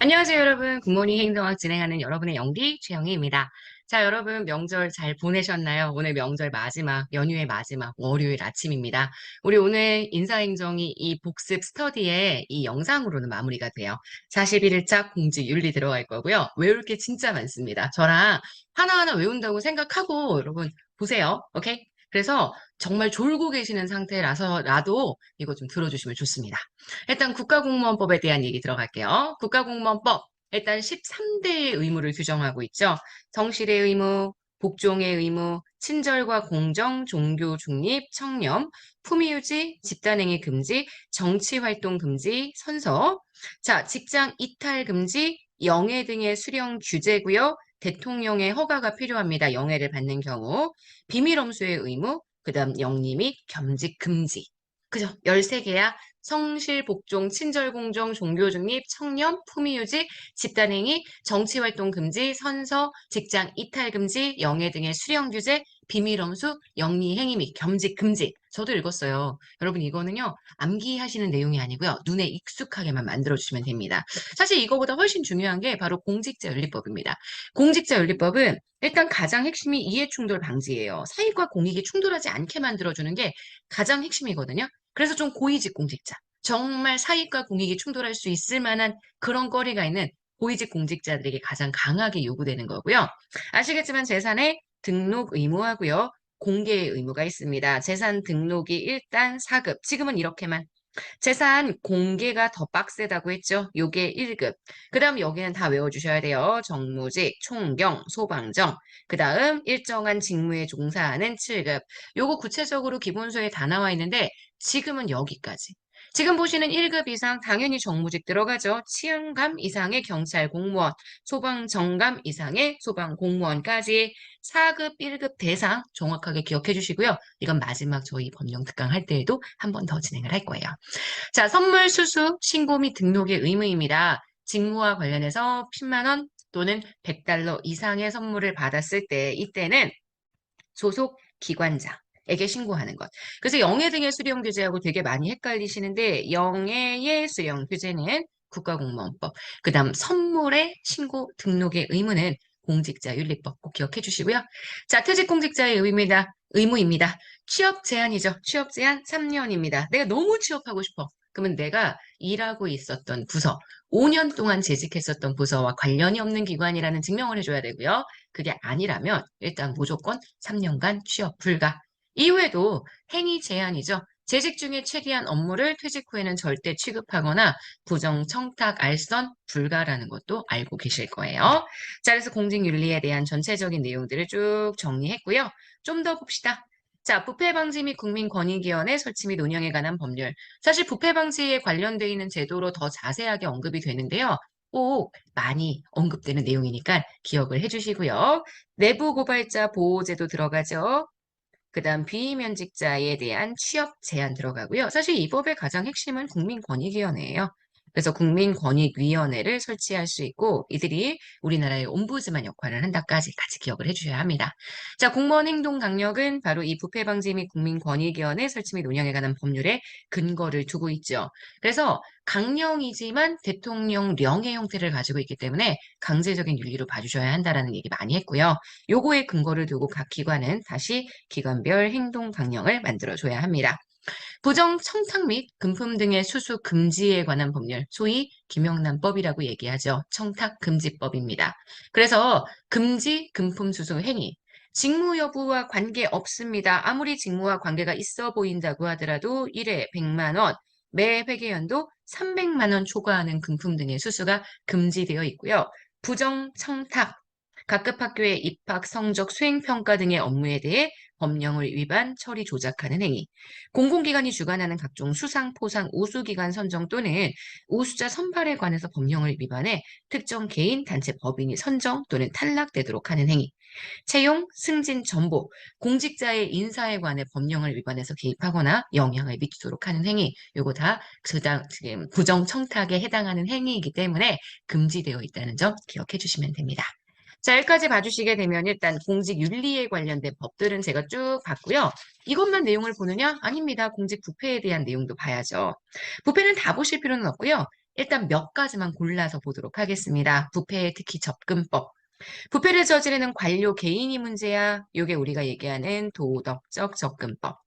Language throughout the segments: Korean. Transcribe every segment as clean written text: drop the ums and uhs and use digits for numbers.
안녕하세요, 여러분. 굿모닝 행동학 진행하는 여러분의 영디 최영희입니다. 자, 여러분 명절 잘 보내셨나요? 오늘 명절 마지막, 연휴의 마지막 월요일 아침입니다. 우리 오늘 인사행정이 이 복습 스터디에 이 영상으로는 마무리가 돼요. 41일차 공직 윤리 들어갈 거고요. 외울 게 진짜 많습니다. 저랑 하나하나 외운다고 생각하고 여러분 보세요. 오케이? 그래서 정말 졸고 계시는 상태라서라도 이거 좀 들어주시면 좋습니다. 일단 국가공무원법에 대한 얘기 들어갈게요. 국가공무원법. 일단 13대의 의무를 규정하고 있죠. 성실의 의무, 복종의 의무, 친절과 공정, 종교 중립, 청렴, 품위유지, 집단행위 금지, 정치활동 금지, 선서. 자, 직장 이탈 금지, 영해 등의 수령 규제고요. 대통령의 허가가 필요합니다. 영해를 받는 경우. 비밀엄수의 의무, 그다음 영리 및 겸직 금지. 그죠? 13개야. 성실, 복종, 친절, 공정, 종교 중립, 청렴, 품위유지, 집단행위, 정치활동 금지, 선서, 직장 이탈 금지, 영해 등의 수령 규제, 비밀엄수, 영리행위 및 겸직 금지. 저도 읽었어요. 여러분 이거는요. 암기하시는 내용이 아니고요. 눈에 익숙하게만 만들어주시면 됩니다. 사실 이거보다 훨씬 중요한 게 바로 공직자윤리법입니다. 공직자윤리법은 일단 가장 핵심이 이해충돌 방지예요. 사익과 공익이 충돌하지 않게 만들어주는 게 가장 핵심이거든요. 그래서 좀 고위직 공직자, 정말 사익과 공익이 충돌할 수 있을 만한 그런 거리가 있는 고위직 공직자들에게 가장 강하게 요구되는 거고요. 아시겠지만 재산에 등록 의무하고요. 공개의 의무가 있습니다. 재산 등록이 일단 4급, 지금은 이렇게만. 재산 공개가 더 빡세다고 했죠. 요게 1급. 그 다음 여기는 다 외워주셔야 돼요. 정무직, 총경, 소방정. 그 다음 일정한 직무에 종사하는 7급. 요거 구체적으로 기본서에 다 나와 있는데 지금은 여기까지. 지금 보시는 1급 이상 당연히 정무직 들어가죠. 치안감 이상의 경찰 공무원, 소방정감 이상의 소방 공무원까지 4급, 1급 대상 정확하게 기억해 주시고요. 이건 마지막 저희 법령 특강 할 때에도 한 번 더 진행을 할 거예요. 자, 선물 수수 신고 및 등록의 의무입니다. 직무와 관련해서 10만 원 또는 100달러 이상의 선물을 받았을 때 이때는 소속 기관장에게 신고하는 것. 그래서 영해 등의 수령 규제하고 되게 많이 헷갈리시는데 영해의 수령 규제는 국가공무원법. 그다음 선물의 신고 등록의 의무는 공직자윤리법 꼭 기억해 주시고요. 자, 퇴직공직자의 의무입니다. 취업 제한이죠. 취업 제한 3년입니다. 내가 너무 취업하고 싶어. 그러면 내가 일하고 있었던 부서, 5년 동안 재직했었던 부서와 관련이 없는 기관이라는 증명을 해줘야 되고요. 그게 아니라면 일단 무조건 3년간 취업 불가. 이후에도 행위 제한이죠. 재직 중에 체리한 업무를 퇴직 후에는 절대 취급하거나 부정 청탁 알선 불가라는 것도 알고 계실 거예요. 자, 그래서 공직윤리에 대한 전체적인 내용들을 쭉 정리했고요. 좀 더 봅시다. 자, 부패방지 및 국민권익위원회 설치 및 운영에 관한 법률. 사실 부패방지에 관련되어 있는 제도로 더 자세하게 언급이 되는데요. 꼭 많이 언급되는 내용이니까 기억을 해주시고요. 내부 고발자 보호제도 들어가죠. 그다음 비임현직자에 대한 취업 제한 들어가고요. 사실 이 법의 가장 핵심은 국민권익위원회예요. 그래서 국민권익위원회를 설치할 수 있고 이들이 우리나라의 옴부즈만 역할을 한다까지 같이 기억을 해주셔야 합니다. 자, 공무원 행동 강력은 바로 이 부패 방지 및 국민권익위원회 설치 및 운영에 관한 법률에 근거를 두고 있죠. 그래서 강령이지만 대통령령의 형태를 가지고 있기 때문에 강제적인 윤리로 봐주셔야 한다라는 얘기 많이 했고요. 요거에 근거를 두고 각 기관은 다시 기관별 행동 강령을 만들어줘야 합니다. 부정 청탁 및 금품 등의 수수 금지에 관한 법률, 소위 김영란법이라고 얘기하죠. 청탁 금지법입니다. 그래서 금지 금품 수수 행위, 직무 여부와 관계 없습니다. 아무리 직무와 관계가 있어 보인다고 하더라도 1회 100만 원, 매 회계연도 300만 원 초과하는 금품 등의 수수가 금지되어 있고요. 부정 청탁, 각급 학교의 입학, 성적, 수행평가 등의 업무에 대해 법령을 위반, 처리 조작하는 행위, 공공기관이 주관하는 각종 수상, 포상, 우수기관 선정 또는 우수자 선발에 관해서 법령을 위반해 특정 개인, 단체, 법인이 선정 또는 탈락되도록 하는 행위, 채용, 승진, 전보, 공직자의 인사에 관해 법령을 위반해서 개입하거나 영향을 미치도록 하는 행위, 요거 다 지금 부정 청탁에 해당하는 행위이기 때문에 금지되어 있다는 점 기억해 주시면 됩니다. 자, 여기까지 봐주시게 되면 일단 공직 윤리에 관련된 법들은 제가 쭉 봤고요. 이것만 내용을 보느냐? 아닙니다. 공직 부패에 대한 내용도 봐야죠. 부패는 다 보실 필요는 없고요. 일단 몇 가지만 골라서 보도록 하겠습니다. 부패에 특히 접근법. 부패를 저지르는 관료 개인이 문제야. 이게 우리가 얘기하는 도덕적 접근법.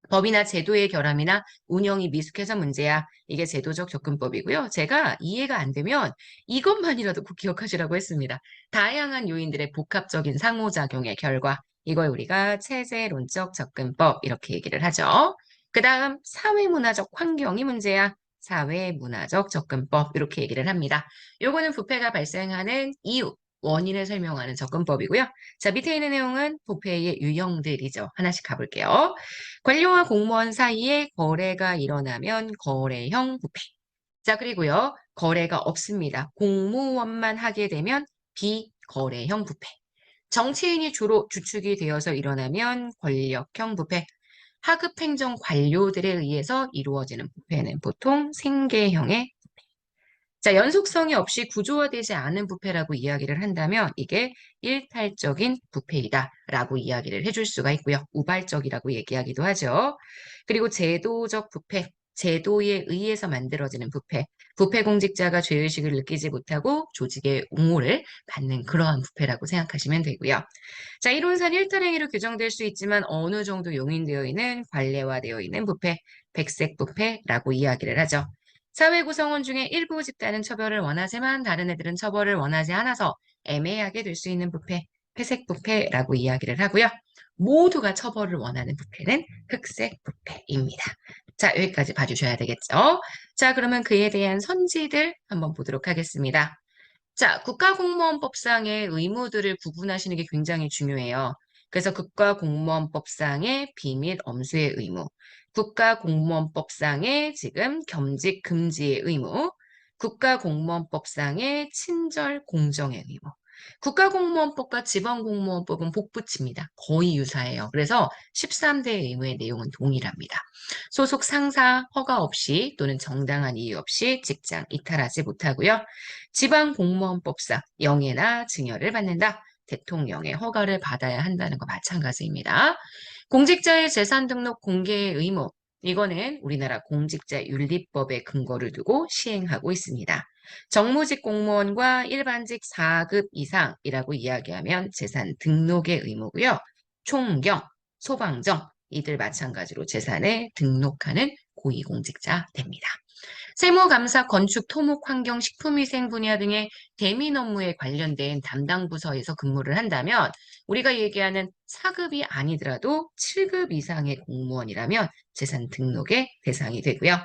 법이나 제도의 결함이나 운영이 미숙해서 문제야. 이게 제도적 접근법이고요. 제가 이해가 안 되면 이것만이라도 꼭 기억하시라고 했습니다. 다양한 요인들의 복합적인 상호작용의 결과. 이걸 우리가 체제론적 접근법 이렇게 얘기를 하죠. 그 다음 사회문화적 환경이 문제야. 사회문화적 접근법 이렇게 얘기를 합니다. 요거는 부패가 발생하는 이유, 원인을 설명하는 접근법이고요. 자, 밑에 있는 내용은 부패의 유형들이죠. 하나씩 가볼게요. 관료와 공무원 사이에 거래가 일어나면 거래형 부패. 자, 그리고요. 거래가 없습니다. 공무원만 하게 되면 비거래형 부패. 정치인이 주로 주축이 되어서 일어나면 권력형 부패. 하급 행정 관료들에 의해서 이루어지는 부패는 보통 생계형의. 자, 연속성이 없이 구조화되지 않은 부패라고 이야기를 한다면 이게 일탈적인 부패이다라고 이야기를 해줄 수가 있고요. 우발적이라고 얘기하기도 하죠. 그리고 제도적 부패, 제도에 의해서 만들어지는 부패, 부패 공직자가 죄의식을 느끼지 못하고 조직의 옹호를 받는 그러한 부패라고 생각하시면 되고요. 자, 이론상 일탈행위로 규정될 수 있지만 어느 정도 용인되어 있는 관례화되어 있는 부패, 백색 부패라고 이야기를 하죠. 사회 구성원 중에 일부 집단은 처벌을 원하지만 다른 애들은 처벌을 원하지 않아서 애매하게 될 수 있는 부패, 회색 부패라고 이야기를 하고요. 모두가 처벌을 원하는 부패는 흑색 부패입니다. 자, 여기까지 봐주셔야 되겠죠? 자, 그러면 그에 대한 선지들 한번 보도록 하겠습니다. 자, 국가공무원법상의 의무들을 구분하시는 게 굉장히 중요해요. 그래서 국가공무원법상의 비밀 엄수의 의무, 국가공무원법상의 지금 겸직 금지의 의무, 국가공무원법상의 친절 공정의 의무. 국가공무원법과 지방공무원법은 복붙입니다. 거의 유사해요. 그래서 13대 의무의 내용은 동일합니다. 소속 상사 허가 없이 또는 정당한 이유 없이 직장 이탈하지 못하고요. 지방공무원법상 영예나 증여를 받는다. 대통령의 허가를 받아야 한다는 거 마찬가지입니다. 공직자의 재산 등록 공개의 의무. 이거는 우리나라 공직자윤리법에 근거를 두고 시행하고 있습니다. 정무직 공무원과 일반직 4급 이상이라고 이야기하면 재산 등록의 의무고요. 총경, 소방정, 이들 마찬가지로 재산에 등록하는 고위공직자 됩니다. 세무, 감사, 건축, 토목, 환경, 식품위생 분야 등의 대민 업무에 관련된 담당 부서에서 근무를 한다면 우리가 얘기하는 4급이 아니더라도 7급 이상의 공무원이라면 재산 등록의 대상이 되고요.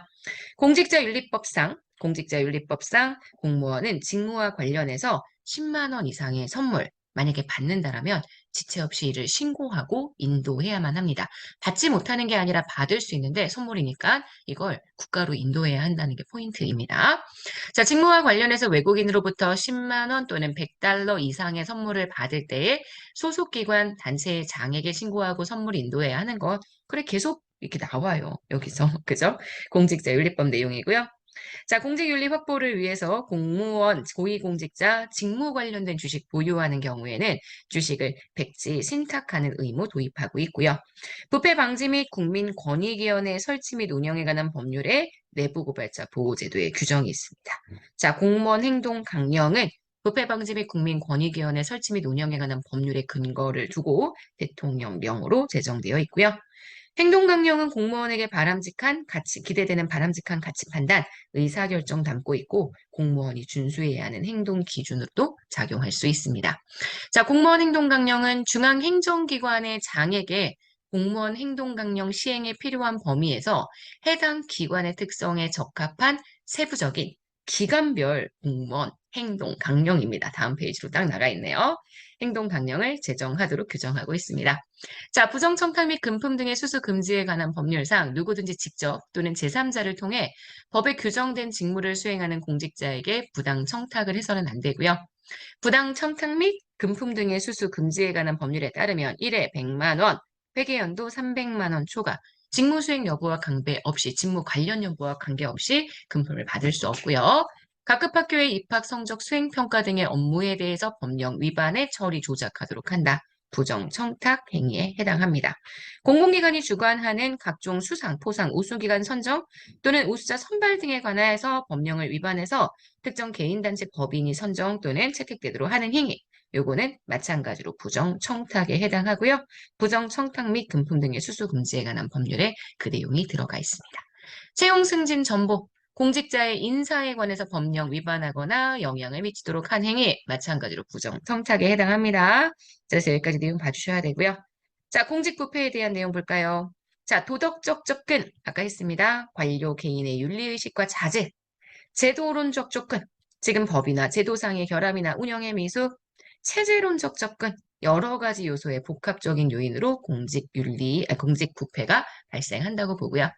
공직자윤리법상 공무원은 직무와 관련해서 10만 원 이상의 선물 만약에 받는다라면 지체 없이 이를 신고하고 인도해야만 합니다. 받지 못하는 게 아니라 받을 수 있는데 선물이니까 이걸 국가로 인도해야 한다는 게 포인트입니다. 자, 직무와 관련해서 외국인으로부터 10만 원 또는 100달러 이상의 선물을 받을 때에 소속기관 단체의 장에게 신고하고 선물 인도해야 하는 것. 그래, 계속 이렇게 나와요. 여기서. 그죠? 공직자윤리법 내용이고요. 자, 공직윤리 확보를 위해서 공무원, 고위공직자, 직무 관련된 주식 보유하는 경우에는 주식을 백지 신탁하는 의무 도입하고 있고요. 부패 방지 및 국민권익위원회 설치 및 운영에 관한 법률에 내부고발자 보호제도의 규정이 있습니다. 자, 공무원 행동 강령은 부패 방지 및 국민권익위원회 설치 및 운영에 관한 법률의 근거를 두고 대통령령으로 제정되어 있고요. 행동강령은 공무원에게 기대되는 바람직한 가치 판단, 의사결정 담고 있고 공무원이 준수해야 하는 행동 기준으로도 작용할 수 있습니다. 자, 공무원 행동강령은 중앙행정기관의 장에게 공무원 행동강령 시행에 필요한 범위에서 해당 기관의 특성에 적합한 세부적인 기관별 공무원 행동강령입니다. 다음 페이지로 딱 나가 있네요. 행동강령을 제정하도록 규정하고 있습니다. 자, 부정청탁 및 금품 등의 수수 금지에 관한 법률상 누구든지 직접 또는 제3자를 통해 법에 규정된 직무를 수행하는 공직자에게 부당 청탁을 해서는 안 되고요. 부당 청탁 및 금품 등의 수수 금지에 관한 법률에 따르면 1회 100만 원, 회계연도 300만 원 초과, 직무 수행 여부와 관계없이 직무 관련 여부와 관계없이 금품을 받을 수 없고요. 각급 학교의 입학 성적 수행 평가 등의 업무에 대해서 법령 위반의 처리 조작하도록 한다. 부정청탁 행위에 해당합니다. 공공기관이 주관하는 각종 수상, 포상, 우수기관 선정 또는 우수자 선발 등에 관하여서 법령을 위반해서 특정 개인단체 법인이 선정 또는 채택되도록 하는 행위. 요거는 마찬가지로 부정청탁에 해당하고요. 부정청탁 및 금품 등의 수수 금지에 관한 법률에 그 내용이 들어가 있습니다. 채용 승진 전보, 공직자의 인사에 관해서 법령 위반하거나 영향을 미치도록 한 행위, 마찬가지로 부정청탁에 해당합니다. 그래서 여기까지 내용 봐주셔야 되고요. 자, 공직부패에 대한 내용 볼까요? 자, 도덕적 접근, 아까 했습니다. 관료 개인의 윤리의식과 자질, 제도론적 접근, 지금 법이나 제도상의 결함이나 운영의 미숙, 체제론적 접근, 여러 가지 요소의 복합적인 요인으로 공직 부패가 발생한다고 보고요.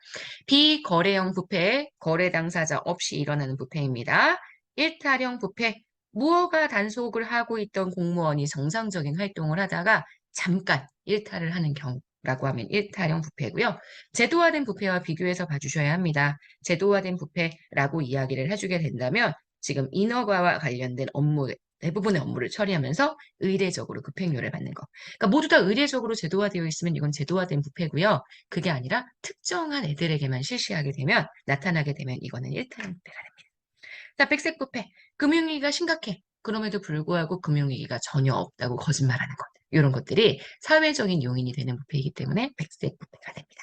비거래형 부패, 거래 당사자 없이 일어나는 부패입니다. 일탈형 부패, 무허가 단속을 하고 있던 공무원이 정상적인 활동을 하다가 잠깐 일탈을 하는 경우라고 하면 일탈형 부패고요. 제도화된 부패와 비교해서 봐주셔야 합니다. 제도화된 부패라고 이야기를 해주게 된다면 지금 인허가와 관련된 업무, 대부분의 업무를 처리하면서 의례적으로 급행료를 받는 거. 그러니까 모두 다 의례적으로 제도화되어 있으면 이건 제도화된 부패고요. 그게 아니라 특정한 애들에게만 실시하게 되면, 나타나게 되면 이거는 일탈형 부패가 됩니다. 자, 백색 부패. 금융위기가 심각해. 그럼에도 불구하고 금융위기가 전혀 없다고 거짓말하는 것. 이런 것들이 사회적인 요인이 되는 부패이기 때문에 백색 부패가 됩니다.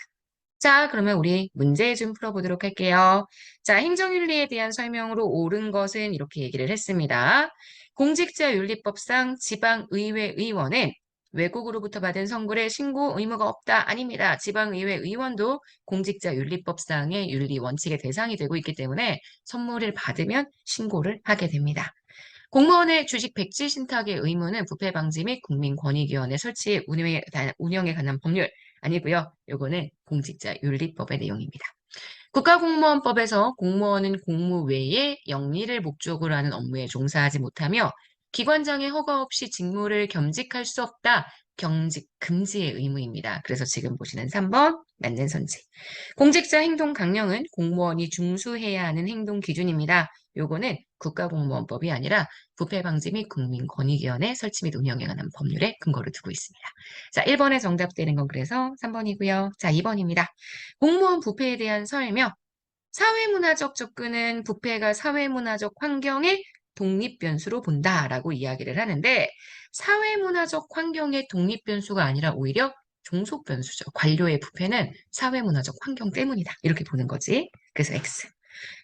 자, 그러면 우리 문제 좀 풀어보도록 할게요. 자, 행정윤리에 대한 설명으로 옳은 것은 이렇게 얘기를 했습니다. 공직자윤리법상 지방의회 의원은 외국으로부터 받은 선물에 신고 의무가 없다. 아닙니다. 지방의회 의원도 공직자윤리법상의 윤리 원칙의 대상이 되고 있기 때문에 선물을 받으면 신고를 하게 됩니다. 공무원의 주식 백지 신탁의 의무는 부패 방지 및 국민권익위원회 설치 운영에 관한 법률 아니고요. 요거는 공직자윤리법의 내용입니다. 국가공무원법에서 공무원은 공무 외에 영리를 목적으로 하는 업무에 종사하지 못하며 기관장의 허가 없이 직무를 겸직할 수 없다. 경직 금지의 의무입니다. 그래서 지금 보시는 3번 맞는 선지. 공직자 행동 강령은 공무원이 중수해야 하는 행동 기준입니다. 요거는 국가공무원법이 아니라 부패방지 및 국민권익위원회 설치 및 운영에 관한 법률에 근거를 두고 있습니다. 자, 1번에 정답되는 건 그래서 3번이고요. 자, 2번입니다. 공무원 부패에 대한 설명. 사회문화적 접근은 부패가 사회문화적 환경의 독립변수로 본다라고 이야기를 하는데 사회문화적 환경의 독립변수가 아니라 오히려 종속변수죠. 관료의 부패는 사회문화적 환경 때문이다. 이렇게 보는 거지. 그래서 X.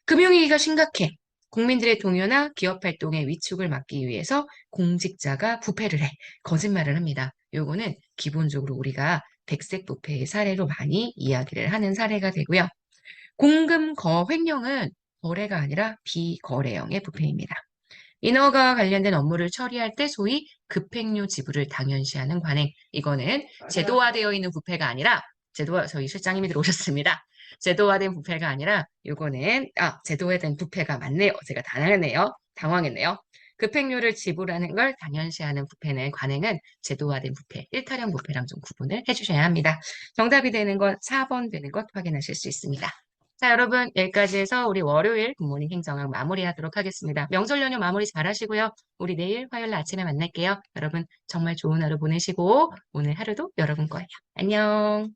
금융위기가 심각해. 국민들의 동요나 기업 활동의 위축을 막기 위해서 공직자가 부패를 해. 거짓말을 합니다. 요거는 기본적으로 우리가 백색 부패의 사례로 많이 이야기를 하는 사례가 되고요. 공금 횡령은 거래가 아니라 비거래형의 부패입니다. 인허가와 관련된 업무를 처리할 때 소위 급행료 지불을 당연시하는 관행. 이거는 제도화되어 있는 부패가 아니라 저희 실장님이 들어오셨습니다. 제도화된 부패가 아니라 이거는 제도화된 부패가 맞네요. 제가 당황했네요. 급행료를 지불하는 걸 당연시하는 부패는 관행은 제도화된 부패, 일탈형 부패랑 좀 구분을 해주셔야 합니다. 정답이 되는 것 4번 되는 것 확인하실 수 있습니다. 자, 여러분, 여기까지 해서 우리 월요일 굿모닝 행정학 마무리하도록 하겠습니다. 명절 연휴 마무리 잘 하시고요. 우리 내일 화요일 아침에 만날게요. 여러분, 정말 좋은 하루 보내시고, 오늘 하루도 여러분 거예요. 안녕.